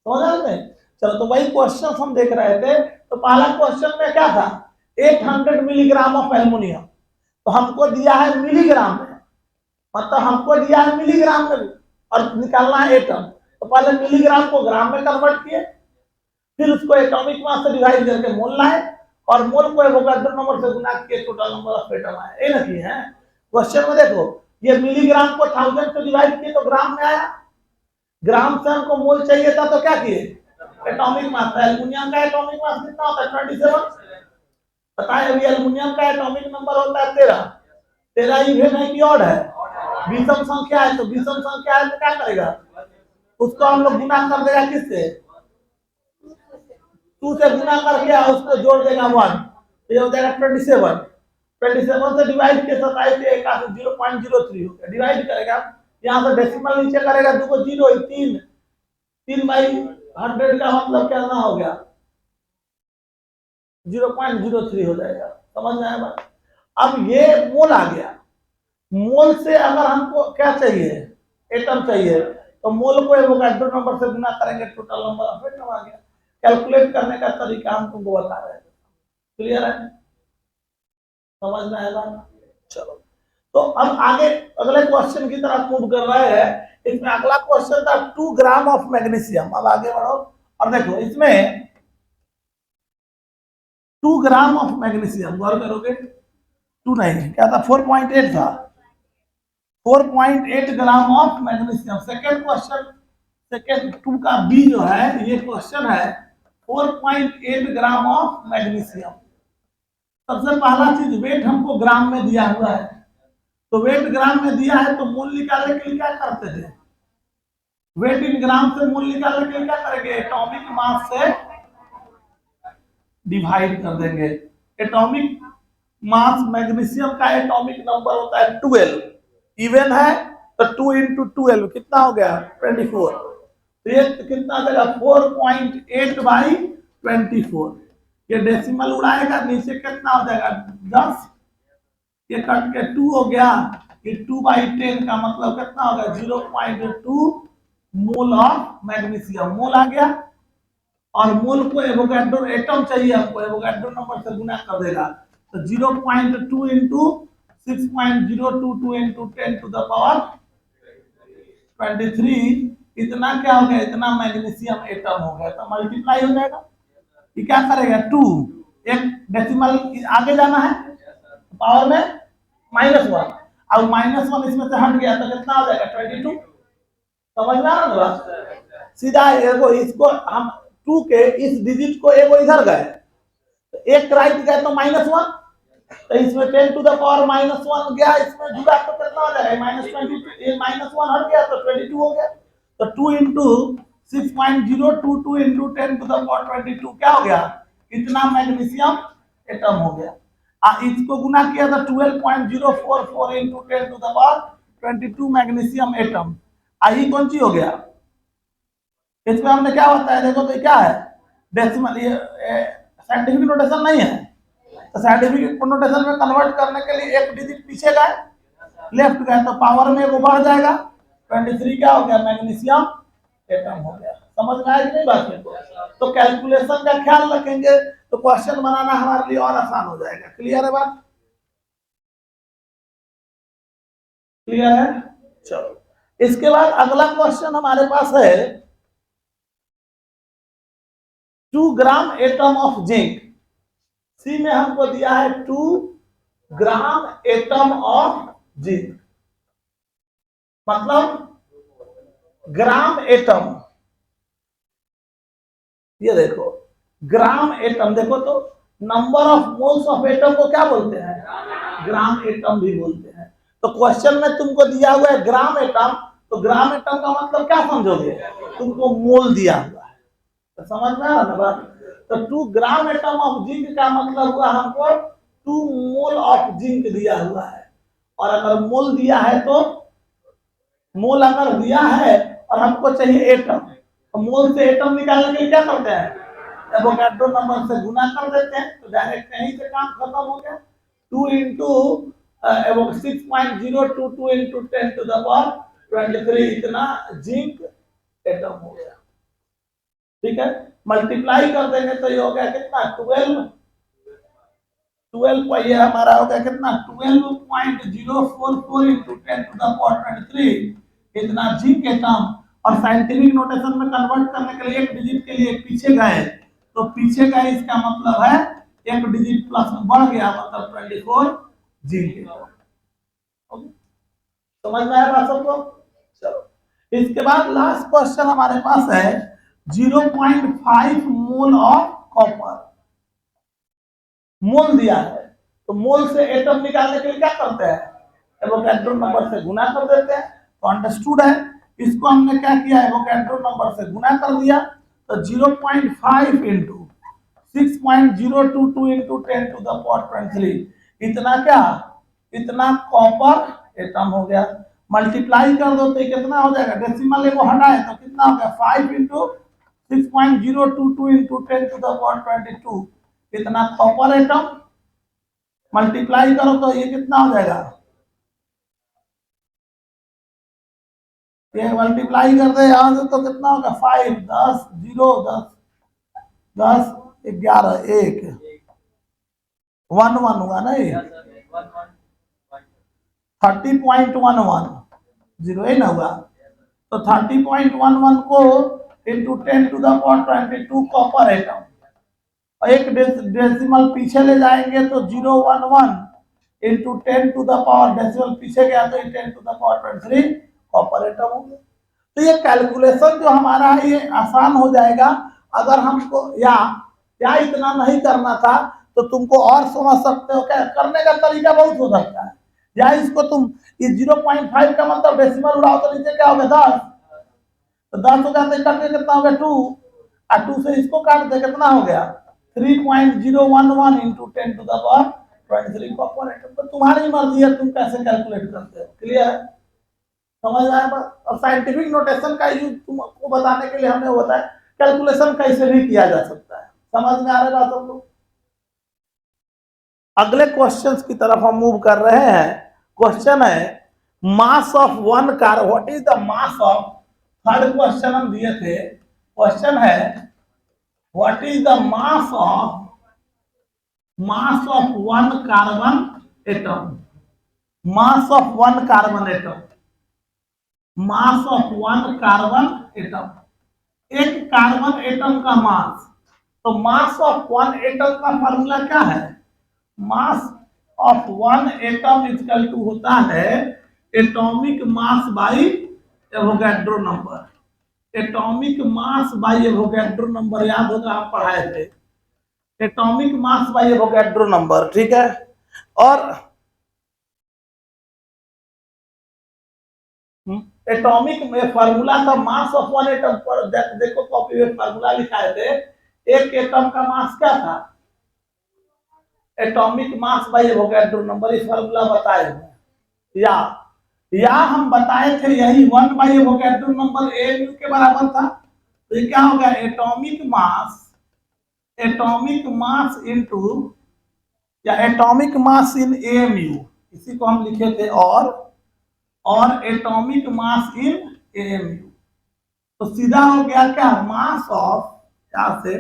समझ आ रहे हैं? चलो तो वही क्वेश्चन हम देख रहे थे। तो पहला क्वेश्चन में क्या था, 800 मिलीग्राम ऑफ एल्युमिनियम, तो हमको दिया है मिलीग्राम में, मतलब हमको दिया है मिलीग्राम में और निकालना है एटम। तो पहले मिलीग्राम को ग्राम में कन्वर्ट किए, फिर उसको एटॉमिक मास से डिवाइड करके मोल लाए, और मोल को एवोगाड्रो नंबर से गुना किए, टोटल नंबर ऑफ एटम आया। ये ना किए हैं क्वेश्चन में। देखो ये मिलीग्राम को 1000 से डिवाइड किए तो ग्राम में आया, ग्राम से हमको मोल चाहिए था तो क्या किए, एटॉमिक मास। एल्युमिनियम का एटॉमिक मास कितना होता है, 27। बताएं अभी एल्युमिनियम का एटॉमिक नंबर होता है 13। 13 इवन है कि ऑड है, विषम संख्या है, तो विषम संख्या है तो क्या करेगा, उसको हम लोग गुना कर देगा किससे, 2 से गुना करके उसको जोड़ देगा 1, तो ये हो जाएगा 27। 27 से डिवाइड किया 27 से 0.03 हो गया, डिवाइड करेगा यहाँ से डेसिमल नीचे करेगा, 2 को 0 3 3/100 का मतलब क्या ना हो गया 0.03 हो जाएगा। समझ में आया बात? अब ये मोल आ गया, मोल से अगर हमको क्या चाहिए, एटम चाहिए, तो मोल को एवोगाड्रो नंबर से गुना करेंगे, टोटल नंबर ऑफ एटम आ गया। कैलकुलेट करने का तरीका हम तुमको बता रहे हैं। क्लियर है? समझ में आएगा? चलो तो अब आगे अगले क्वेश्चन की तरफ मूव कर रहे हैं। इसमें अगला क्वेश्चन था 2 ग्राम ऑफ मैग्नीशियम। अब आगे बढ़ो और देखो इसमें 2 ग्राम ऑफ मैग्नीशियम, गौर करोगे 2 नहीं, क्या था 4.8 था, 4.8 gram of magnesium. Second question, second 2 का बी जो है ये क्वेश्चन है 4.8 ग्राम ऑफ मैग्नीशियम। सबसे पहला चीज वेट हमको ग्राम में दिया हुआ है, तो वेट ग्राम में दिया है तो मूल निकालने के लिए क्या करते थे, वेट इन ग्राम से मूल निकालने के लिए क्या करेंगे, एटॉमिक मास से डिवाइड कर देंगे। एटॉमिक मास मैग्नीशियम का एटॉमिक नंबर होता है 12, इवन है तो 2 × 12 कितना हो गया 24, तो ये कितना देगा 4.8/24। ये डेसिमल उड़ाएगा, नीचे कितना हो जाएगा 10, ये कट के 2 हो गया, ये 2/10 का मतलब कितना होगा 0.2 मोल ऑफ मैग्नीशियम। मोल आ गया, और मोल को एवोगाड्रो एटम चाहिए हमको, एवोगाड्रो नंबर से गुना कर देगा, तो 0.2 × 6.022 × 10⁻23 इतना क्या हो गया, इतना मैग्नीशियम एटम हो गया। तो मल्टीप्लाई हो जाएगा, ये क्या करेगा 2, एक डेसिमल आगे जाना है, पावर में -1, अब -1 इसमें से हट गया तो कितना हो जाएगा 22। समझ में आ रहा है? सीधा इसको हम 2 के इस डिजिट को एगो इधर गए, तो एक राइट गए तो -1, तो इसमें 10⁻⁻1 गया, इसमें जुड़ा तो कितना हो जाएगा -22, ये -1 हट गया तो 22 हो गया। तो 2 × 6.022 × 10⁻22 क्या हो गया, इतना मैग्नीशियम एटम हो गया। इसको गुना किया था 12.044 × 10⁻22 मैग्नीशियम एटम। आई कौन सी हो गया, इसमें हमने क्या होता है देखो, तो क्या है डेसिमल, ये साइंटिफिक नोटेशन नहीं है, तो साइंटिफिक नोटेशन में कन्वर्ट करने के लिए एक डिजिट पीछे गए, लेफ्ट गए, तो पावर में वो बढ़ जाएगा, 23 क्या हो गया मैग्नीशियम एटम हो गया। समझ में आया कि नहीं बात में? तो कैलकुलेशन का ख्याल रखेंगे तो क्वेश्चन बनाना हमारे लिए और आसान हो जाएगा। क्लियर है बात? क्लियर है? चलो इसके बाद अगला क्वेश्चन हमारे पास है 2 ग्राम एटम ऑफ जिंक। सी में हमको दिया है 2 ग्राम एटम ऑफ जिंक, मतलब ग्राम एटम, ये देखो ग्राम एटम, देखो तो number of moles of atom को क्या बोलते हैं, ग्राम एटम भी बोलते हैं। तो क्वेश्चन में तुमको दिया हुआ है ग्राम एटम, तो ग्राम एटम का मतलब क्या समझोगे, तुमको मोल दिया हुआ है, तो समझ में आ रहा बात? तो 2 ग्राम एटम ऑफ जिंक का मतलब हुआ हमको 2 मोल ऑफ जिंक दिया हुआ है। और अगर मोल दिया है तो मोल अगर दिया है और हमको चाहिए एटम, तो मोल से एटम निकालने के लिए क्या करते हैं, एवोगाड्रो नंबर से गुना कर देते हैं, तो डायरेक्ट कहीं से काम खत्म हो गया। 2 × 6.022 × 10⁻23 इतना जिंक एटम हो गया। ठीक है, मल्टीप्लाई कर देंगे तो ये हो गया कितना 12 ये हमारा हो गया कितना 12.044 इंटू 10 टू द पावर 23 इतना जी के टर्म। और साइंटिफिक नोटेशन में कन्वर्ट करने के लिए एक डिजिट के लिए पीछे गए, तो पीछे गए इसका मतलब है एक डिजिट प्लस में बढ़ गया, मतलब 24 जी के टर्म। समझ में आया बात सबको? चलो, इसके बाद लास्ट क्वेश्चन हमारे पास है 0.5 मोल ऑफ कॉपर। मोल दिया है, तो मोल से एटम निकालने के लिए क्या करते हैं, एवोगैड्रो नंबर से गुना कर देते हैं। तो अंडरस्टूड है, इसको हमने क्या किया, एवोगैड्रो नंबर से गुना कर दिया, तो 0.5 into 6.022 into 10 to the power 23 इतना क्या, इतना कॉपर एटम हो गया। मल्टीप्लाई कर दो तो कितना हो जाएगा, डेसिमल एगो हटाए तो कितना हो गया 5 into 6.022 into 10 to the power 22 इतना कॉपर एटम। मल्टीप्लाई करो तो ये कितना हो जाएगा, ये मल्टीप्लाई कर दे यहां से तो कितना होगा 5 10 0 10 10 11 1 1 1 हुआ ना, ये 30.11 जीरो है ना हुआ, तो 30.11 को into 10 to the power 22 copper atom, और एक डेसिमल पीछे ले जाएंगे तो 011 into 10 to the power, decimal पीछे गया तो 10 to the power 23 copper atom हो गया। तो ये कैलकुलेशन जो हमारा है ये आसान हो जाएगा अगर हमको, या इतना नहीं करना था तो तुमको और समझ सकते हो, क्या करने का तरीका बहुत हो सकता है। या इसको तुम इस 0.5 का मतलब डेसिमल उड़ाओ तो नीचे क्या होगा 10, तो 10 हो गया तो कट के कितना हो गया 2, और 2 से इसको काट दे कितना हो गया 3.011 into 10 to the power 23 copper atom. तो तुम्हारी मर्जी है तुम कैसे कैलकुलेट करते हो। क्लियर है, समझ आया बात? और साइंटिफिक नोटेशन का यूज तुमको बताने के लिए हमने बताया कैलकुलेशन कैसे भी किया जा सकता है। समझ में आ रहा है सब लोग? अगले क्वेश्चंस की तरफ हम मूव कर रहे हैं। क्वेश्चन है mass of one car, what is the mass of, third question हम दिए थे। क्वेश्चन है what is the mass of one carbon atom, mass of one carbon atom, mass of one carbon atom, एक carbon atom का mass. तो mass of one atom का formula क्या है, mass of one atom equal to होता है atomic mass by Avogadro number. Atomic mass by Avogadro number याद होगा, आप पढ़ाए थे, atomic mass by Avogadro number, ठीक है। और एटॉमिक में फार्मूला था मास ऑफ वन एटम पर, देखो कॉपी में फार्मूला लिखाए थे, एक एटम का मास क्या था, atomic mass by Avogadro number, इस फार्मूला बताए हुए, या हम बताए थे यही 1 बाई एवोगैड्रो नंबर एएमयू के बराबर था। तो ये क्या हो गया एटॉमिक मास इनटू, या एटॉमिक मास इन एएमयू, इसी को हम लिखे थे, और एटॉमिक मास इन एएमयू। तो सीधा हो गया क्या, मास ऑफ, क्या से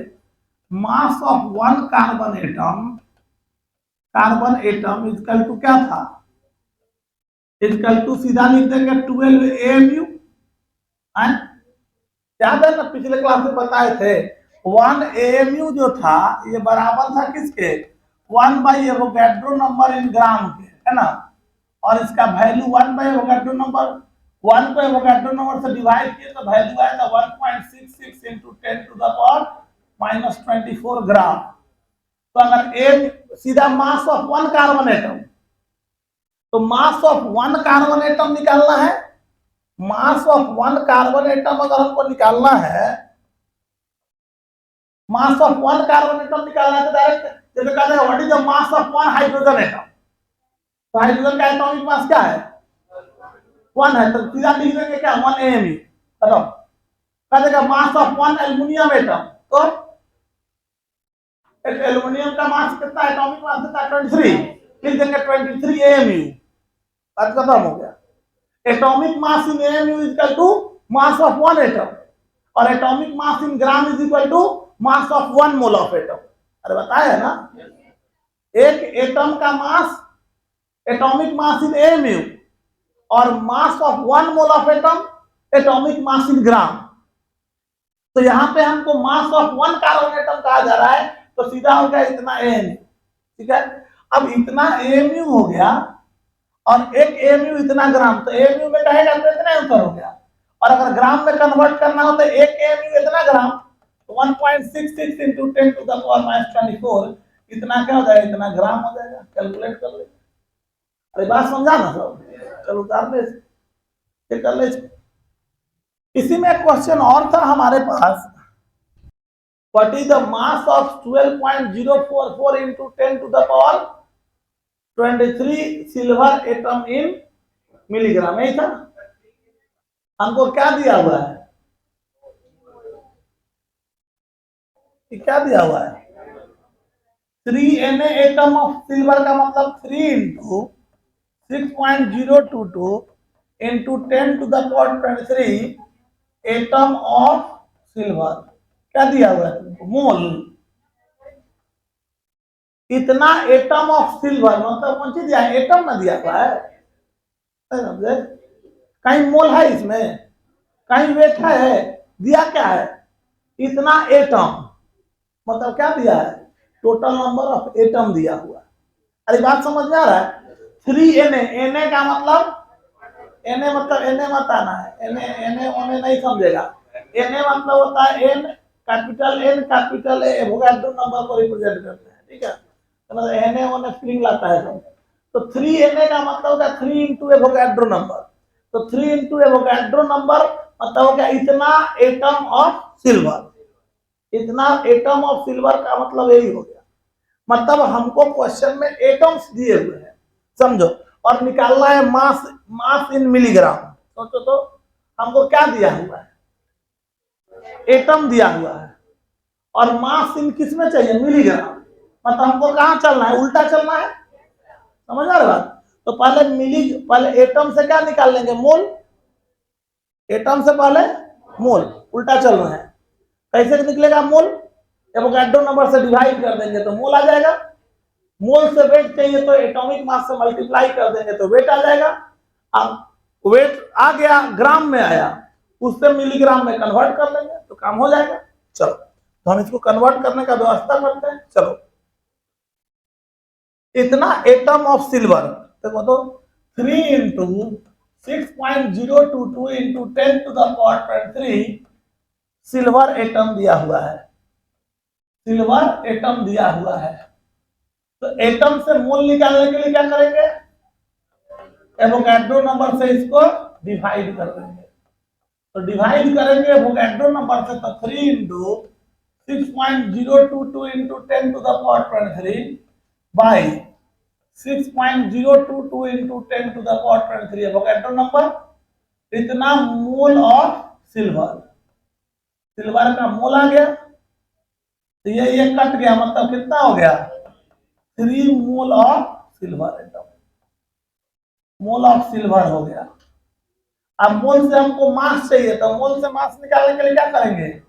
mass of one carbon atom equal to क्या था, इक्वल टू सीधा लिख देंगे 12 एएमयू। याद है ना, पिछले क्लास में बताए थे 1 एएमयू जो था ये बराबर था किसके, 1 बाई एवोगैड्रो नंबर इन ग्राम के, है ना। और इसका वैल्यू 1 बाई एवोगैड्रो नंबर, 1 को एवोगैड्रो नंबर से डिवाइड किए तो वैल्यू आया था 1.66 into 10 to the power -24 gram. तो अगर ए सीधा mass of one carbon atom, तो mass of one carbon atom निकालना है, mass of one carbon atom अगर हमको निकालना है, mass of one carbon atom निकालना है तो डायरेक्ट जैसे कहते हैं what is the mass of one hydrogen atom, तो हाइड्रोजन का एटॉमिक मास क्या है 1 है, तो सीधा लिख देंगे क्या 1 एएमयू। चलो कह देगा मास ऑफ वन एल्युमिनियम एटम, तो एल्युमिनियम का मास कितना, एटॉमिक मास कितना 23, लिख देंगे 23 एएमयू, बात खत्म हो गया। Atomic mass in AMU equal to mass of one atom. और atomic mass in gram is equal to mass of 1 mole of atom. अरे बताया ना, एक एटम का मास, एटॉमिक मास इन एमयू, और mass of 1 mole of atom atomic mass in gram. तो यहां पे हमको मास ऑफ 1 कार्बन एटम कहा जा रहा है, तो सीधा हो गया इतना एम। ठीक है, अब इतना एमयू हो गया और एक एमयू इतना ग्राम, तो एमयू में कहेगा तो इतना उत्तर हो गया। और अगर ग्राम में कन्वर्ट करना हो तो एक एमयू इतना ग्राम, तो 1.66 इंटू 10 टू द पावर -24 इतना क्या हो जाएगा, इतना ग्राम हो जाएगा। कैलकुलेट कर ले। अरे बात समझा ना सब? चलो उतार ले, फिर कर ले। इसी में एक क्वेश्चन और था हमारे पास, what is the mass of 12.044 into 10 to the power 23 silver atom in milligram. यही था। हमको क्या दिया हुआ है, क्या दिया हुआ है, 3 Na एटम ऑफ सिल्वर का मतलब 3 into 6.022 into 10 to the power 23 atom of silver. क्या दिया हुआ है तुमको, मोल। इतना एटम ऑफ सिल्वर मतलब कौन सी दिया है, एटम ना दिया हुआ है। समझे? कहीं मोल है इसमें, कहीं वेट है, दिया क्या है, इतना एटम। मतलब क्या दिया है, टोटल नंबर ऑफ एटम दिया हुआ। अरे बात समझ में आ रहा है? 3 Na का मतलब, Na मतलब Na मत आना है, Na ओने नहीं समझेगा। Na मतलब होता है N capital N capital A, Avogadro number को रिप्रेजेंट करते हैं। ठीक है, तो मतलब Na ओने स्प्रिंग लाता है सब। तो 3 Na का मतलब होता है 3 इंटू एवोगाड्रो नंबर। तो 3 इंटू एवोगाड्रो नंबर मतलब हो गया इतना एटम ऑफ सिल्वर। इतना एटम ऑफ सिल्वर का मतलब यही हो गया। मतलब हमको क्वेश्चन में एटम्स दिए हुए हैं, समझो, और निकालना है मास, मास इन मिलीग्राम। सोचो तो हमको क्या दिया हुआ है, एटम दिया हुआ है, और मास इन किस में चाहिए, मिलीग्राम। मतलब हमको कहाँ चलना है, उल्टा चलना है। समझ आ रहा बात? तो पहले एटम से क्या निकाल लेंगे, मोल। एटम से पहले मोल, उल्टा चल रहे हैं। कैसे निकलेगा मोल, एवोगाड्रो नंबर से डिवाइड कर देंगे तो मोल आ जाएगा। मोल से वेट चाहिए तो एटॉमिक मास से मल्टीप्लाई कर देंगे तो वेट आ जाएगा। अब वेट आ गया, ग्राम में आया, उससे मिलीग्राम में कन्वर्ट कर लेंगे तो काम हो जाएगा। चलो तो हम इसको कन्वर्ट करने का व्यवस्था करते हैं। चलो, इतना एटम ऑफ सिल्वर, देखो तो 3 into 6.022 into 10 to the power 23 silver atom दिया हुआ है। सिल्वर एटम दिया हुआ है। तो एटम से मोल निकालने के लिए क्या करेंगे, एवोगाड्रो नंबर से इसको डिवाइड कर देंगे। तो डिवाइड करेंगे एवोगाड्रो नंबर से, तो 3 into 6.022 into 10 to the power 23 by 6.022 into 10 to the power 23 Avogadro number, इतना मोल ऑफ सिल्वर। सिल्वर का मोल आ गया, तो ये कट गया, मतलब कितना हो गया, 3 mole of silver atom. Mole of silver हो गया। अब मोल से हमको मास चाहिए, तो मोल से मास निकालने के लिए क्या करेंगे,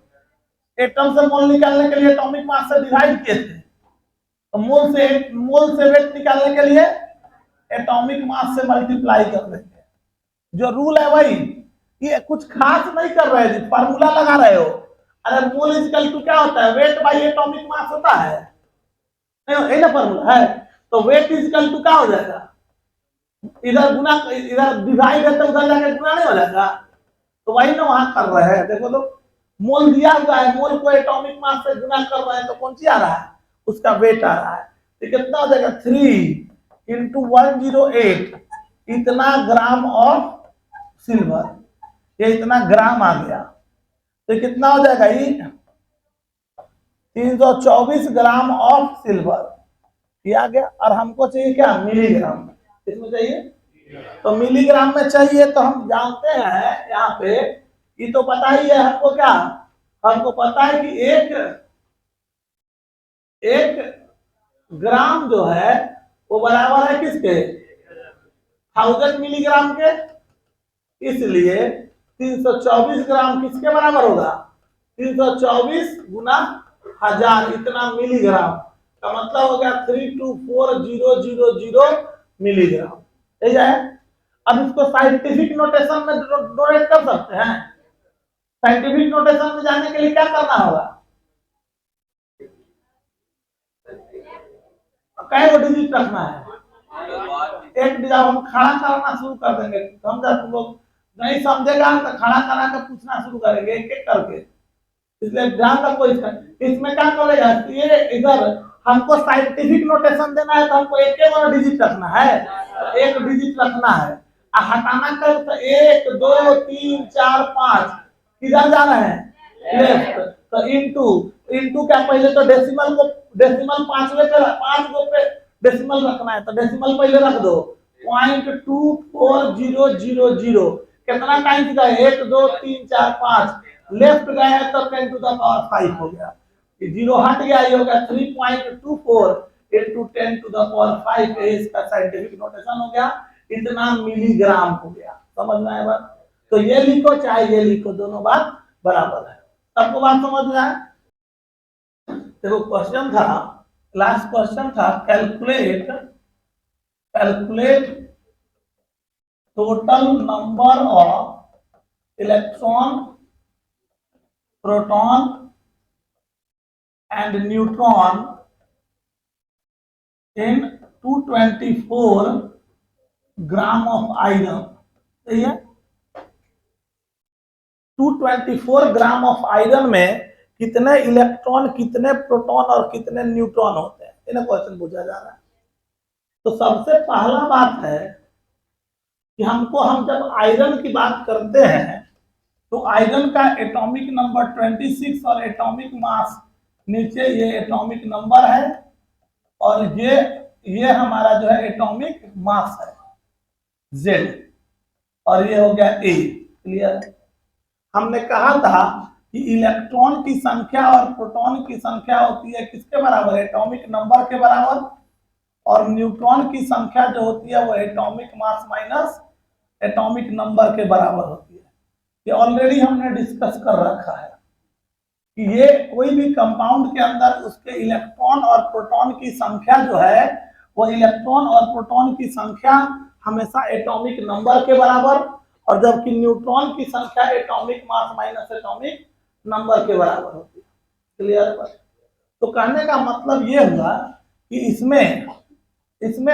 एटम से मोल निकालने के लिए एटॉमिक मास से डिवाइड किए थे, तो मोल से वेट निकालने के लिए एटॉमिक मास से मल्टीप्लाई कर देंगे। जो रूल है वही, ये कुछ खास नहीं कर रहे हैं, फार्मूला लगा रहे हो। अरे मोल इक्वल टू क्या होता है, वेट बाई एटॉमिक मास होता है, नहीं ना फार्मूला है। तो वेट इक्वल टू क्या हो जाएगा, इधर गुना, इधर डिवाइड है तो उधर जाके गुना नहीं हो जाएगा। तो वही ना वहां कर रहे हैं। देखो तो मोल दिया हुआ है, मोल को एटॉमिक मास से गुना कर रहे हैं, तो कौन सी आ रहा है, उसका वेट आ रहा है। तो कितना हो जाएगा, 3 इंटू 108 इतना ग्राम ऑफ सिल्वर। ये इतना ग्राम आ गया, तो कितना हो जाएगा, ये 324 ग्राम ऑफ सिल्वर ये आ गया। और हमको चाहिए क्या, मिलीग्राम। इसमें चाहिए, तो मिलीग्राम में चाहिए, तो हम जानते हैं यहाँ पे, ये तो पता ही है हमको, क्या हमको पता है कि एक ग्राम जो है वो बराबर है किसके, 1000 मिलीग्राम के। इसलिए 324 ग्राम किसके बराबर होगा, 324 गुना 1000 इतना मिलीग्राम का मतलब हो गया 324000 मिलीग्राम। ठीक है, अब इसको साइंटिफिक नोटेशन में डोनेट कर सकते हैं। साइंटिफिक नोटेशन में जाने के लिए क्या करना होगा? कई डिजिट रखना है? एक जब हम खड़ा करना शुरू कर देंगे, समझा? तुम लोग नहीं समझेगा तो खड़ा करा कर पूछना शुरू करेंगे एक एक करके, इसलिए ध्यान रखो। इसमें क्या करेगा, ये इधर हमको साइंटिफिक नोटेशन देना है तो हमको एक वाला डिजिट रखना है, तो एक डिजिट रखना है। हटाना कर तो 1 2 3 4 5 किधर जा रहे हैं? लेफ्ट। तो इनटू क्या, पहले तो डेसिमल को, डेसिमल 5 गो पे डेसिमल रखना है, तो डेसिमल पहले रख दो। 0.2400 कितना टाइम्स गए? 1 2 3 4 5 लेफ्ट गए तो 10 टू द पावर 5 हो गया। ये जीरो हट गया, ये हो गया 3.24 into 10 टू द पावर 5। इसका साइंटिफिक नोटेशन हो गया, इतना मिलीग्राम हो गया। समझ में आया बात? तो ये लिखो चाहे ये लिखो, दोनों बात बराबर है। सबको बात समझ में आया? देखो क्वेश्चन था, लास्ट क्वेश्चन था, calculate total number of electron, proton and neutron in 224 gram of iron. सही है, 224 ग्राम ऑफ आयरन में कितने इलेक्ट्रॉन, कितने प्रोटॉन और कितने न्यूट्रॉन होते हैं, इन्हें क्वेश्चन पूछा जा रहा है। तो सबसे पहला बात है कि हम जब आयरन की बात करते हैं तो आयरन का एटॉमिक नंबर 26 और एटॉमिक मास नीचे ये एटॉमिक नंबर है, और ये हमारा जो है एटॉमिक मास है Z, और ये हो गया A। क्लियर? हमने कहा था कि इलेक्ट्रॉन की संख्या और प्रोटॉन की संख्या होती है किसके बराबर? एटॉमिक नंबर के बराबर। और न्यूट्रॉन की संख्या जो होती है वो atomic mass minus atomic number के बराबर होती है। ये ऑलरेडी हमने डिस्कस कर रखा है कि ये कोई भी कंपाउंड के अंदर उसके इलेक्ट्रॉन और प्रोटॉन की संख्या जो है वो इलेक्ट्रॉन और प्रोटॉन की संख्या हमेशा एटॉमिक नंबर के बराबर, और जबकि न्यूट्रॉन की संख्या atomic mass minus atomic number के बराबर होती है। क्लियर? तो कहने का मतलब ये हुआ कि इसमें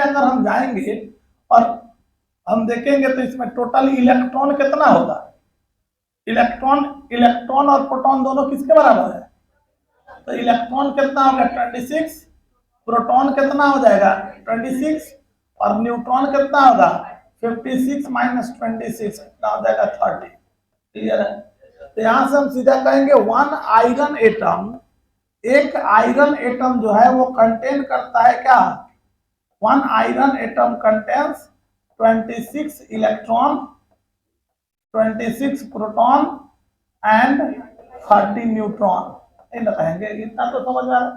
अगर हम जाएंगे और हम देखेंगे तो इसमें टोटल इलेक्ट्रॉन कितना होगा? इलेक्ट्रॉन और प्रोटॉन दोनों किसके बराबर है? तो इलेक्ट्रॉन कितना होगा? 26। प्रोटॉन कितना हो जाएगा? 26। और न्यूट्रॉन कितना होगा? 56 माइनस 26 कितना हो जाएगा? 30। क्लियर है? तो यहां से हम सीधा कहेंगे वन आयरन एटम, एक आयरन एटम जो है वो कंटेन करता है क्या? One iron atom contains 26 electron, 26 proton and 30 neutron. इन कहेंगे, इतना तो समझ में आ रहा है।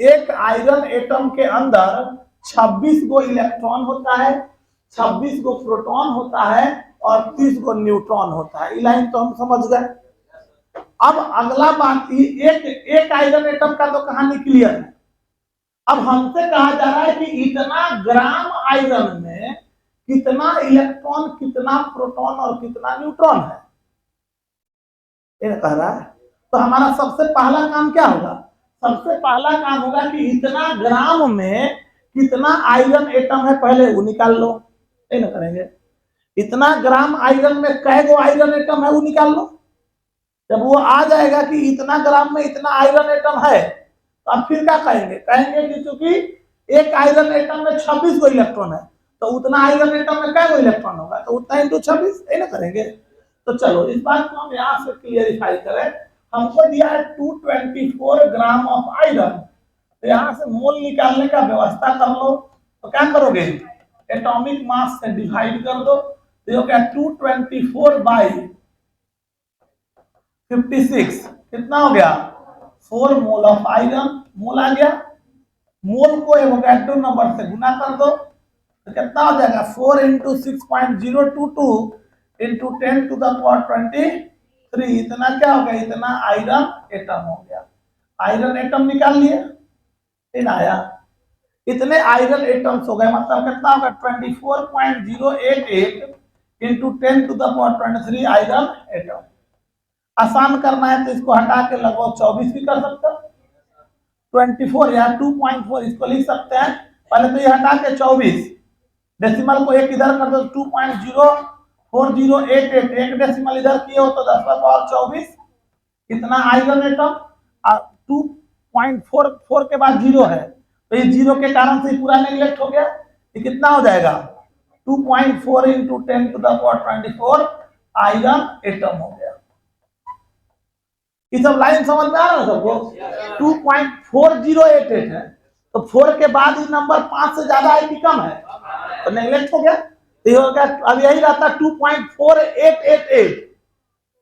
एक आयरन एटम के अंदर 26 गो इलेक्ट्रॉन होता है, 26 गो प्रोटॉन होता है और 30 गो न्यूट्रॉन होता है। ये लाइन तो हम समझ गए। अब अगला बात, एक आयरन एटम का तो कहानी क्लियर है। अब हमसे कहा जा रहा है कि इतना ग्राम आयरन में कितना इलेक्ट्रॉन, कितना प्रोटॉन और कितना न्यूट्रॉन है, ये कह रहा है। तो हमारा सबसे पहला काम क्या होगा? सबसे पहला काम होगा कि इतना ग्राम में कितना आयरन एटम है पहले वो निकाल लो। ये ना करेंगे, इतना ग्राम आयरन में कै गो आयरन एटम है वो निकाल लो। जब वो आ जाएगा कि इतना ग्राम में इतना आयरन एटम है, तो अब फिर क्या कहेंगे? कहेंगे कि चूंकि एक आयरन एटम में 26 गो इलेक्ट्रॉन है तो उतना आयरन एटम में क्या गो इलेक्ट्रॉन होगा? तो उतना इंटू 26। ये ना करेंगे। तो चलो इस बात को हम यहाँ से क्लियरिफाई करें। हमको दिया है 224 ग्राम ऑफ आयरन, तो यहाँ से मोल निकालने का व्यवस्था कर लो। तो क्या करोगे? एटॉमिक मास से डिवाइड कर दो, तो हो गया 224 बाई 56 कितना हो गया? 4 मोल ऑफ आयरन। मोल आ गया, मोल को एवोगैड्रो नंबर से गुना कर दो, तो कितना हो जाएगा? 4 into 6.022 into 10 to the power 25। 3, इतना क्या हो गया, इतना आयरन एटम हो गया। आयरन एटम निकाल लिए, इन आया, इतने आयरन एटम्स हो गए, मतलब कितना होगा 24.088 इंटू 10⁻23 आयरन एटम। आसान करना है तो इसको हटा के लगभग 24 भी कर सकते हो, 24 या 2.4 इसको लिख सकते हैं। पहले तो ये हटा के 24, डेसिमल को एक इधर कर दो, 2.04088, एक डेसिमल इधर किए हो तो 10⁻24 इतना आयरन एटम। 2.44 के बाद 0 है, तो ये 0 के कारण से पूरा नेग्लेक्ट हो गया। ये कितना हो जाएगा 2.4 इंटू 10⁻24 आयरन एटम हो गया। ये सब लाइन समझ में आ रहा है सबको? 2.4088 है, तो 4 के बाद ये नंबर 5 से ज्यादा है कि कम है, तो नेग्लेक्ट हो गया। तो ये हो गया, अब यही रहता 2.4888,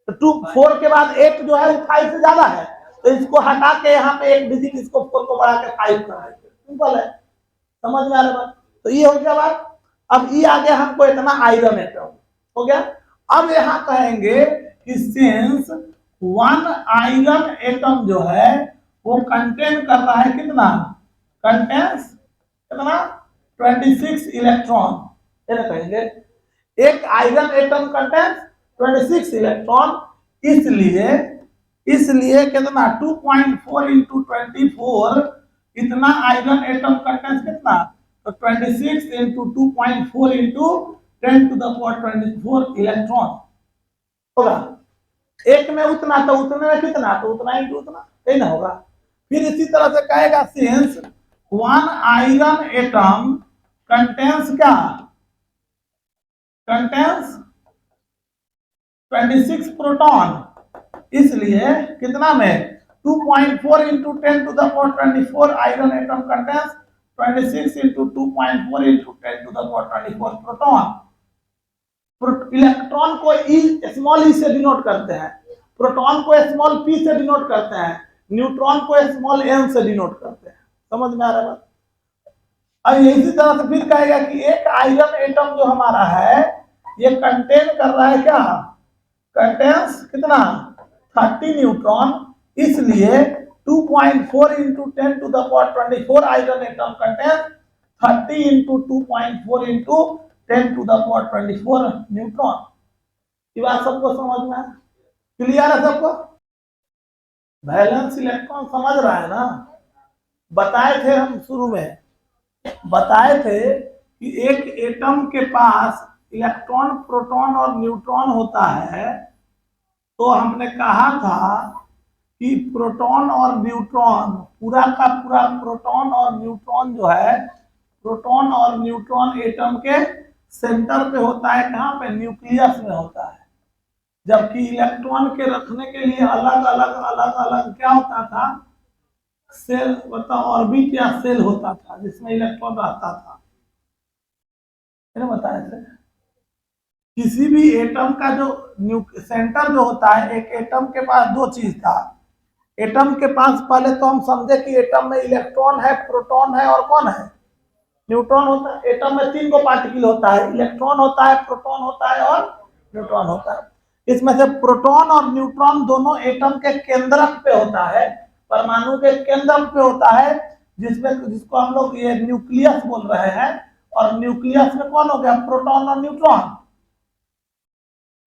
तो 4 के बाद 8 जो है 5 से ज्यादा है, तो इसको हटा के यहाँ पे एक डिजिट, इसको 4 को बढ़ा के 5 कर देंगे, सिंपल है। समझ में आ रहा बात? तो ये हो गया बात। अब ये आ गया हमको इतना आयरन एटम हो गया। अब यहाँ कहेंगे कि सिंस 1 आयरन एटम जो है वो कंटेन कर रहा है कितना, कंटेन्स कितना 26 इलेक्ट्रॉन, ये कहेंगे एक आयरन एटम कंटेन्स 26 इलेक्ट्रॉन, इसलिए कितना 2.4 इंटू 24 इतना आयरन एटम कंटेंस कितना, तो 26 इंटू 2.4 इंटू 10⁻24 इलेक्ट्रॉन होगा। एक में उतना तो उतने में कितना, तो उतना इंटू उतना, यही ना होगा। फिर इसी तरह से कहेगा सिंस 1 आयरन एटम कंटेंस क्या, कंटेंस 26 प्रोटॉन, इसलिए कितना में 2.4 into 10⁻24 iron atom contains 26 into 2.4 into 10⁻24 proton. Electron को ई स्मॉल ई से डिनोट करते हैं, प्रोटॉन को स्मॉल पी से डिनोट करते हैं, न्यूट्रॉन को स्मॉल एन से डिनोट करते हैं। समझ में आ रहा है? अब इसी तरह से फिर कहेगा कि एक आयरन एटम जो हमारा है ये कंटेन कर रहा है क्या, कंटेन्स कितना 30 न्यूट्रॉन, इसलिए 2.4 into 10⁻24 iron atom contains 30 into 2.4 into 10⁻24 neutron. ये बात सबको समझ में है? क्लियर है सबको? वैलेंस इलेक्ट्रॉन समझ रहा है ना? बताए थे हम शुरू में, बताए थे कि एक एटम के पास इलेक्ट्रॉन प्रोटॉन और न्यूट्रॉन होता है, तो हमने कहा था कि प्रोटॉन और न्यूट्रॉन पूरा का पूरा प्रोटॉन और न्यूट्रॉन जो है, प्रोटॉन और न्यूट्रॉन एटम के सेंटर पे होता है, कहाँ पे, न्यूक्लियस में होता है। जबकि इलेक्ट्रॉन के रखने के लिए अलग अलग क्या होता था, सेल, मतलब ऑर्बिट या सेल होता था जिसमें इलेक्ट्रॉन रहता था। मैंने बताया था किसी भी एटम का जो सेंटर जो होता है, एक एटम के पास दो चीज था। एटम के पास पहले तो हम समझे कि एटम में इलेक्ट्रॉन है, प्रोटॉन है और कौन है, न्यूट्रॉन होता है। एटम में 3 को पार्टिकल होता है, इलेक्ट्रॉन होता है, प्रोटॉन होता है और न्यूट्रॉन होता है। इसमें से प्रोटॉन और न्यूट्रॉन दोनों एटम के केंद्रक पे होता है, परमाणु के केंद्र पे होता है, जिसको हम लोग ये न्यूक्लियस बोल रहे हैं। और न्यूक्लियस में कौन हो गया, प्रोटॉन और न्यूट्रॉन।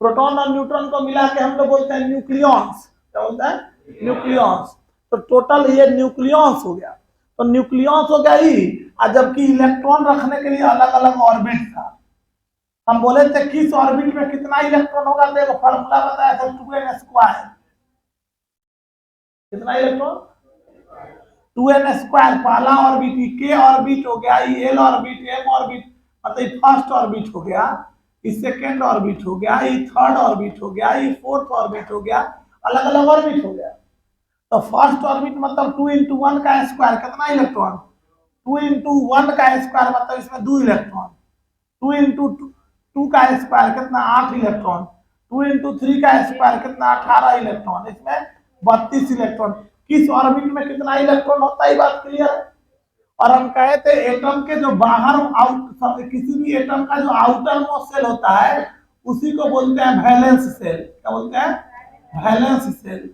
प्रोटॉन और न्यूट्रॉन को मिला के हम लोग बोलते हैं न्यूक्लियॉन्स। क्या बोलते हैं, न्यूक्लियॉन्स। तो टोटल ये न्यूक्लियॉन्स हो गया, तो न्यूक्लियॉन्स हो गया ही। जबकि इलेक्ट्रॉन रखने के लिए अलग अलग ऑर्बिट था। हम बोले थे किस ऑर्बिट में कितना इलेक्ट्रॉन होगा, देखो फॉर्मूला बताया था 2n²। कितना इलेक्ट्रॉन, 2n²। पहला ऑर्बिट के ऑर्बिट हो गया, एल ऑर्बिट, एम ऑर्बिट, मतलब फर्स्ट ऑर्बिट हो गया, सेकेंड ऑर्बिट हो गया, थर्ड ऑर्बिट हो गया, फोर्थ ऑर्बिट हो गया, अलग अलग ऑर्बिट हो गया। तो फर्स्ट ऑर्बिट मतलब 2 इंटू 1 का स्क्वायर, कितना इलेक्ट्रॉन, 2 इंटू 1 का स्क्वायर, मतलब इसमें 2 इलेक्ट्रॉन। 2 इंटू 2 का स्क्वायर कितना, 8 इलेक्ट्रॉन। 2 इंटू 3 का स्क्वायर कितना, 18 इलेक्ट्रॉन। इसमें 32 इलेक्ट्रॉन। किस ऑर्बिट में कितना इलेक्ट्रॉन होता है, बात क्लियर है? और हम कहे थे एटम के जो बाहर किसी भी एटम का जो आउटर मोस्ट सेल होता है उसी को बोलते हैं वैलेंस सेल। क्या बोलते हैं, वैलेंस सेल,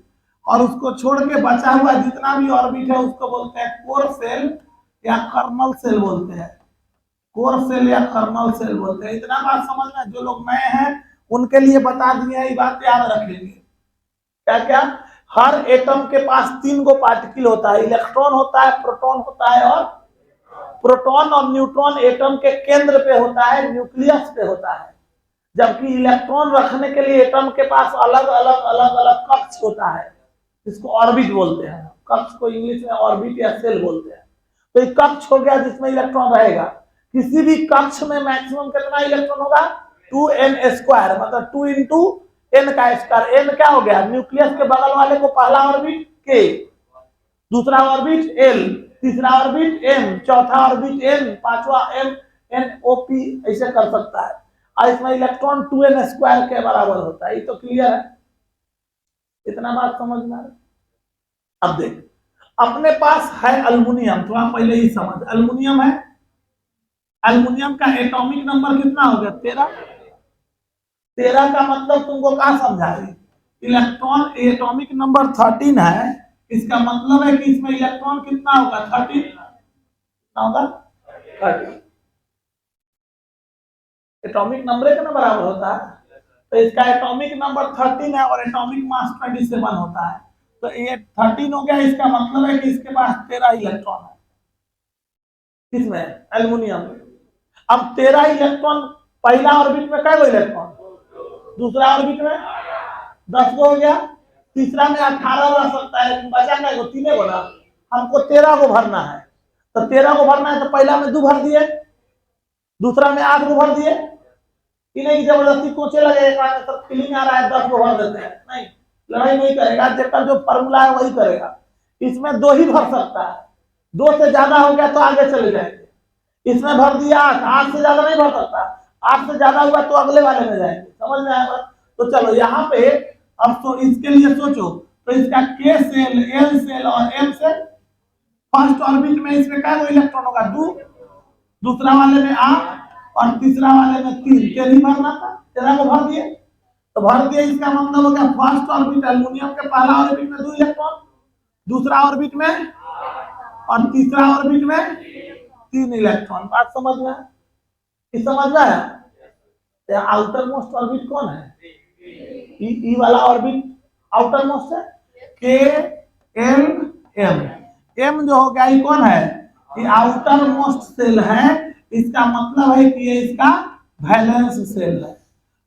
और उसको छोड़ के बचा हुआ जितना भी ऑर्बिट है उसको बोलते हैं कोर सेल या कर्नल सेल बोलते हैं। कोर सेल या कर्नल सेल बोलते हैं। इतना बात समझना, जो लोग नए हैं उनके लिए बता दिए, ये बात याद रखेंगे। क्या क्या? हर एटम के पास 3 गो पार्टिकल होता है, इलेक्ट्रॉन होता है, प्रोटॉन होता है, और प्रोटॉन और न्यूट्रॉन एटम के केंद्र पे होता है, न्यूक्लियस पे होता है। जबकि इलेक्ट्रॉन रखने के लिए एटम के पास अलग अलग अलग अलग कक्ष होता है, जिसको ऑर्बिट बोलते हैं। कक्ष को इंग्लिश में ऑर्बिट या सेल बोलते हैं। तो एक कक्ष हो गया जिसमें इलेक्ट्रॉन रहेगा। किसी भी कक्ष में मैक्सिमम कितना इलेक्ट्रॉन होगा? 2n², मतलब 2 इंटू n का स्क्वायर। n क्या हो गया? न्यूक्लियस के बगल वाले को पहला ऑर्बिट k, दूसरा ऑर्बिट l, तीसरा ऑर्बिट m, चौथा ऑर्बिट n, पांचवा m, NOP, ऐसे कर सकता है। और इसमें इलेक्ट्रॉन 2n² के बराबर होता है। ये तो क्लियर है, इतना बात समझना है। अब देख, अपने पास है अल्युमिनियम, थोड़ा पहले ही समझ, अल्युमिनियम है। अल्युमिनियम का एटॉमिक नंबर कितना हो गया? 13। 13 का मतलब तुमको क्या समझाए? इलेक्ट्रॉन एटॉमिक नंबर 13 है, इसका मतलब है कि इसमें इलेक्ट्रॉन कितना होगा? 13 होगा। 13 एटॉमिक नंबर के ना बराबर होता है। तो इसका एटॉमिक नंबर 13 है और एटॉमिक मास 27 होता है। तो ये 13 हो गया, इसका मतलब है कि इसके पास 13 इलेक्ट्रॉन है। किसमें? एल्युमिनियम में। अब 13 इलेक्ट्रॉन, पहला ऑर्बिट में कै इलेक्ट्रॉन, दूसरा ऑर्बिट में 10 गो हो गया, तीसरा में 18 रह सकता है, लेकिन बचा कै गो? 3 गो ना। हमको 13 को भरना है, तो 13 को भरना है तो पहला में 2 भर दिए, दूसरा में 8 को भर दिए। इन्हें जबरदस्ती कोचे लगे, सब फीलिंग आ रहा है 10 को भर देते हैं, नहीं, लड़ाई नहीं करेगा। जब जो फॉर्मूला है वही करेगा। इसमें 2 ही भर सकता है, 2 से ज्यादा हो गया तो आगे चले जाएंगे। इसमें भर दिया 8, 8 से ज्यादा नहीं भर सकता, 8 से ज्यादा हुआ तो अगले वाले में जाएंगे। समझ में आया? तो चलो यहाँ पे अब तो इसके लिए सोचो, तो इसका K सेल, L सेल और M सेल, फर्स्ट ऑर्बिट में इसमें क्या इलेक्ट्रॉन होगा? 2, दूसरा वाले में 8 और तीसरा वाले में 3। 13 ही भरना था, 13 को भर दिए, तो भर दिए। इसका मतलब हो गया फर्स्ट ऑर्बिट एल्युमिनियम के पहला ऑर्बिट में 2 इलेक्ट्रॉन, दूसरा ऑर्बिट में और तीसरा ऑर्बिट में 3 इलेक्ट्रॉन। बात समझ में? इस समझ में आया? आउटर मोस्ट ऑर्बिट कौन है? ई वाला ऑर्बिट आउटर मोस्ट है, K L M। M जो हो गया ये कौन है? ये आउटर मोस्ट सेल है। इसका मतलब है कि ये इसका वैलेंस सेल है।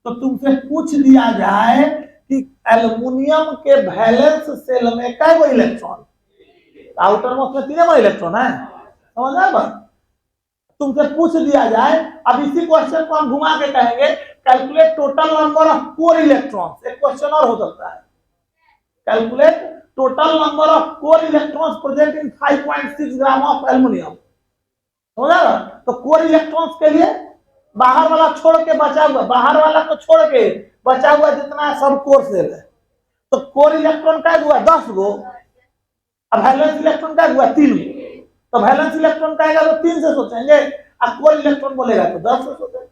तो तुमसे पूछ दिया जाए कि एल्युमिनियम के वैलेंस सेल में कै गो इलेक्ट्रॉन? आउटर मोस्ट में 3 गो इलेक्ट्रॉन है। समझ आया बात? तुमसे पूछ दिया जाए, अब इसी क्वेश्चन को हम घुमा के कहेंगे calculate total number of core electrons. एक क्वेश्चन और हो सकता है, calculate total number of core electrons present in 5.6 gram of aluminium. समझा? तो कोर इलेक्ट्रॉन्स के लिए बाहर वाला छोड़ के बचा हुआ, बाहर वाला को छोड़ के बचा हुआ जितना है सब कोर सेल है। तो कोर इलेक्ट्रॉन क्या हुआ? 10 गो। अब वैलेंस इलेक्ट्रॉन क्या हुआ? 3 गो। तो वैलेंस इलेक्ट्रॉन का आएगा तो 3 से सोचेंगे, और कोर इलेक्ट्रॉन बोलेगा तो 10 से सोचेंगे।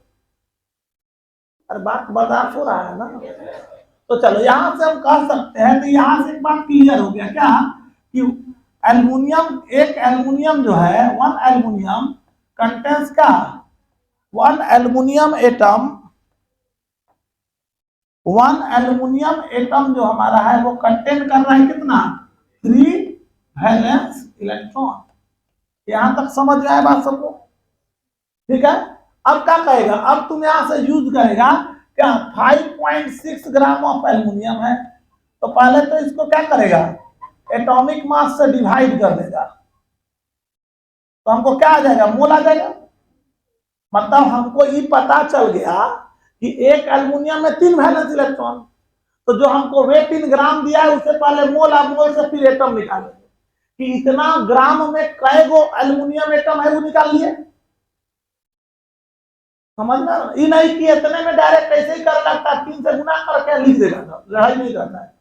अरे बात बर्दाश्त हो रहा है ना? तो चलो यहां से हम कह सकते हैं, तो यहां से एक बात क्लियर हो गया क्या कि एल्युमिनियम, एक एल्युमिनियम जो है, 1 एल्युमिनियम कंटेंस का 1 एल्युमिनियम एटम, 1 एल्युमिनियम एटम जो हमारा है वो कंटेन कर रहा है कितना? 3 वैलेंस इलेक्ट्रॉन। यहां तक समझ में आया बात सबको? ठीक है। अब क्या कहेगा? अब तुम यहां से यूज करेगा क्या? 5.6 ग्राम ऑफ एल्युमिनियम है, तो पहले तो इसको क्या करेगा? एटॉमिक मास से डिवाइड कर देगा, तो हमको क्या आ जाएगा? मोल आ जाएगा। मतलब हमको ये पता चल गया कि एक एल्युमिनियम में 3 वैलेंस इलेक्ट्रॉन, तो जो हमको वेट इन ग्राम दिया है उससे पहले मोल, अब मोल से फिर एटम निकालेंगे कि इतना ग्राम में कै गो एल्युमिनियम एटम है वो निकाल लिए। समझना? ये नहीं कि इतने में डायरेक्ट ऐसे ही कर लगता है, 3 से गुना करके लिख देगा, तो लड़ाई नहीं करना है।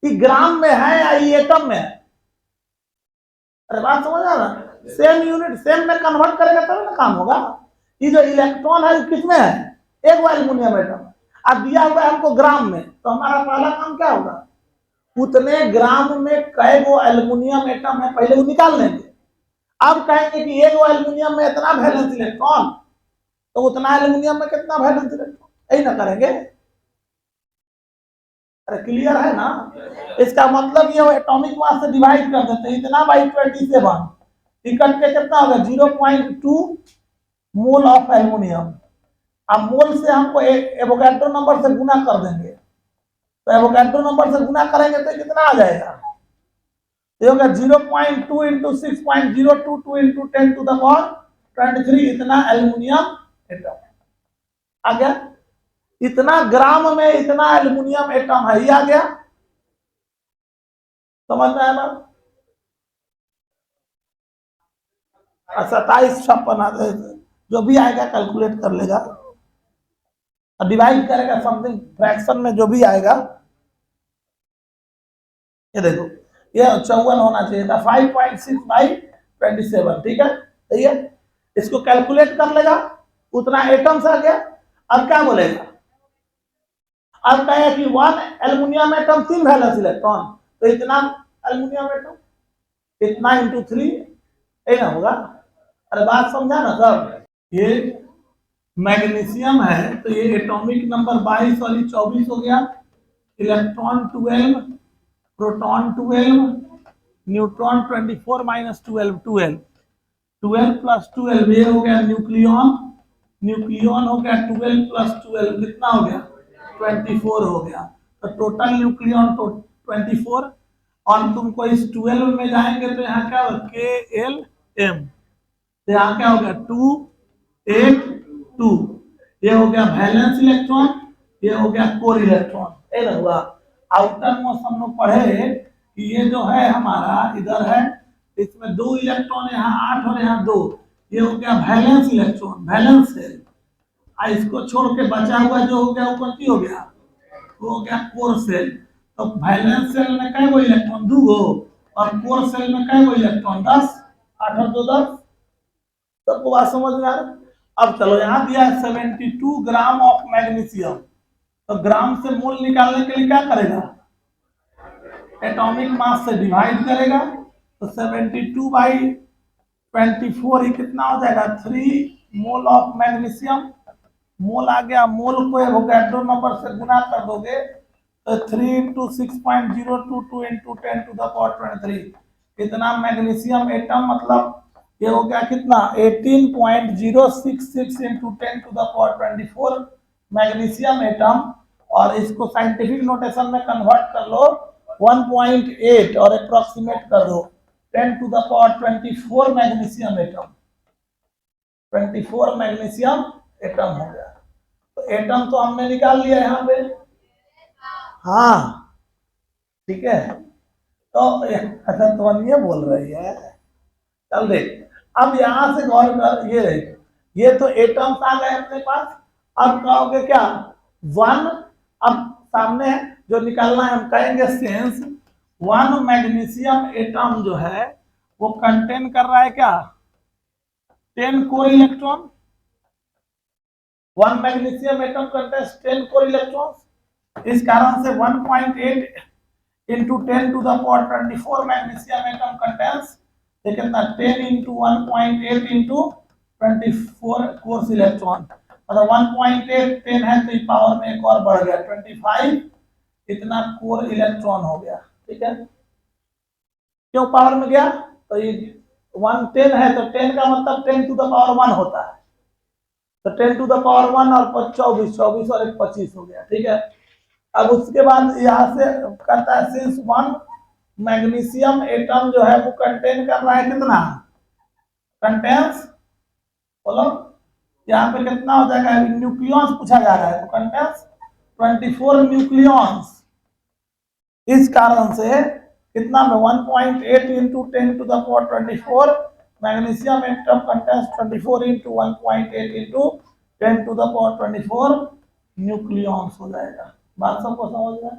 ये ग्राम में है या ये एटम में है? अरे बात समझ आ रहा? सेम यूनिट सेम में कन्वर्ट करेगा तब ना काम होगा। ये जो इलेक्ट्रॉन है किसमें है? एक एल्युमिनियम एटम। अब दिया हुआ है हमको ग्राम में, तो हमारा पहला काम क्या होगा? उतने ग्राम में कै गो एल्युमिनियम एटम है, पहले वो निकाल लेंगे। अब कहेंगे कि एक एल्युमिनियम में इतना वैलेंस इलेक्ट्रॉन, तो उतना एल्युमिनियम में कितना वैलेंस इलेक्ट्रॉन, यही ना करेंगे। अरे क्लियर है ना? इसका मतलब ये एटॉमिक मास से डिवाइड कर देते हैं, इतना बाई 27, इकट्ठ के कितना होगा 0.2 मोल ऑफ एल्युमिनियम। अब मोल से हमको एवोगाड्रो नंबर से गुना कर देंगे, तो एवोगाड्रो नंबर से गुना करेंगे तो कितना आ जाएगा, ये होगा 0.2 into 6.022 into 10 to the power 23, इतना एल्युमिनियम एटम आ गया। इतना ग्राम में इतना एल्युमिनियम एटम है, ये आ गया। समझ में आया बात? 2756 जो भी आएगा कैलकुलेट कर लेगा और डिवाइड करेगा समथिंग फ्रैक्शन में जो भी आएगा। ये देखो ये 54 होना चाहिए था, 5.6/27, ठीक है, सही है। इसको कैलकुलेट कर लेगा, उतना एटम्स आ गया। अब क्या बोलेगा, अब कहे कि 1 एल्युमिनियम एटम 3 वैलेंस इलेक्ट्रॉन, तो इतना एल्युमिनियम एटम, इतना इंटू 3, यही ना होगा। अरे बात समझा ना सर? ये मैग्नीशियम है तो ये एटॉमिक नंबर 22 और 24 हो गया, electron 12, proton 12, neutron 24 minus 12 12, 12 plus 12 ये हो गया न्यूक्लियॉन, न्यूक्लियॉन हो गया 12 प्लस 12 कितना हो गया 24 हो गया। तो टोटल न्यूक्लियॉन तो 24, और तुमको इस 12 में जाएंगे तो यहाँ क्या होगा KLM, तो यहाँ क्या हो गया 282, ये हो गया वैलेंस इलेक्ट्रॉन, ये हो गया कोर इलेक्ट्रॉन, ये ना हुआ। आउटर मोस्ट हम लोग पढ़े कि ये जो है हमारा इधर है, इसमें 2 इलेक्ट्रॉन, यहाँ 8 और यहाँ 2, ये हो गया वैलेंस इलेक्ट्रॉन, वैलेंस सेल। इसको छोड़ के बचा हुआ जो हो गया वो कौन सी हो गया, वो हो गया कोर सेल। तो वैलेंस सेल में कै गो इलेक्ट्रॉन 2 गो, और कोर सेल में कै गो इलेक्ट्रॉन 10, 8 और 2 10। सबको बात समझ में आ रहा? अब चलो यहाँ दिया है 72 ग्राम ऑफ मैग्नीशियम, तो ग्राम से मोल निकालने के लिए क्या करेगा, एटॉमिक मास से डिवाइड करेगा, तो 72/24 कितना हो जाएगा 3 मोल ऑफ मैग्नीशियम। मोल आ गया, मोल को एवोगाड्रो नंबर से गुना कर दोगे तो 3 into 6.022 into 10 to the power 23, इतना मैग्नीशियम एटम, मतलब ये हो गया कितना 18.066 into 10 to the power 24 magnesium atom. और इसको साइंटिफिक नोटेशन में कन्वर्ट कर लो 1.8 और अप्रोक्सीमेट कर दो 10 to the power 24 magnesium atom, 24 magnesium atom हो गया। तो एटम तो हमने निकाल लिया यहाँ पे, हाँ ठीक है। तो अच्छा तो ये बोल रही है, चल देख अब यहां से गौर कर, ये तो एटम्स आ गए अपने पास। अब कहोगे क्या 1, अब सामने जो निकालना है हम कहेंगे सेंस 1 मैग्नीशियम एटम जो है वो कंटेन कर रहा है क्या 10 core electron. 1 magnesium atom contains 10 core electrons, इस कारण से 1.8 into 10 to the power 24 magnesium atom contains कितना 10 इंटू 1.8 इंटू 24 कोर्स इलेक्ट्रॉन, मतलब 1.8 10 है तो पावर में एक और बढ़ गया 25, इतना कोर इलेक्ट्रॉन हो गया, ठीक है। क्यों पावर में गया, तो ये 110 है तो 10 का मतलब 10 टू द पावर 1 होता है, तो 10 टू द पावर 1 और 24 24 और 1 25 हो गया, ठीक है। अब उसके बाद यहाँ से करता है सिंस 1 मैग्नीशियम एटम जो है वो कंटेन कर रहा है कितना, कंटेन्स बोलो यहाँ पे कितना हो जाएगा, न्यूक्लियॉन्स पूछा जा रहा है तो कंटेन्स 24 न्यूक्लियॉन्स, इस कारण से कितना में 1.8 into 10 to the power 24 magnesium atom contains 24 into 1.8 into 10 to the power 24 nucleons हो जाएगा। बात सबको समझ में?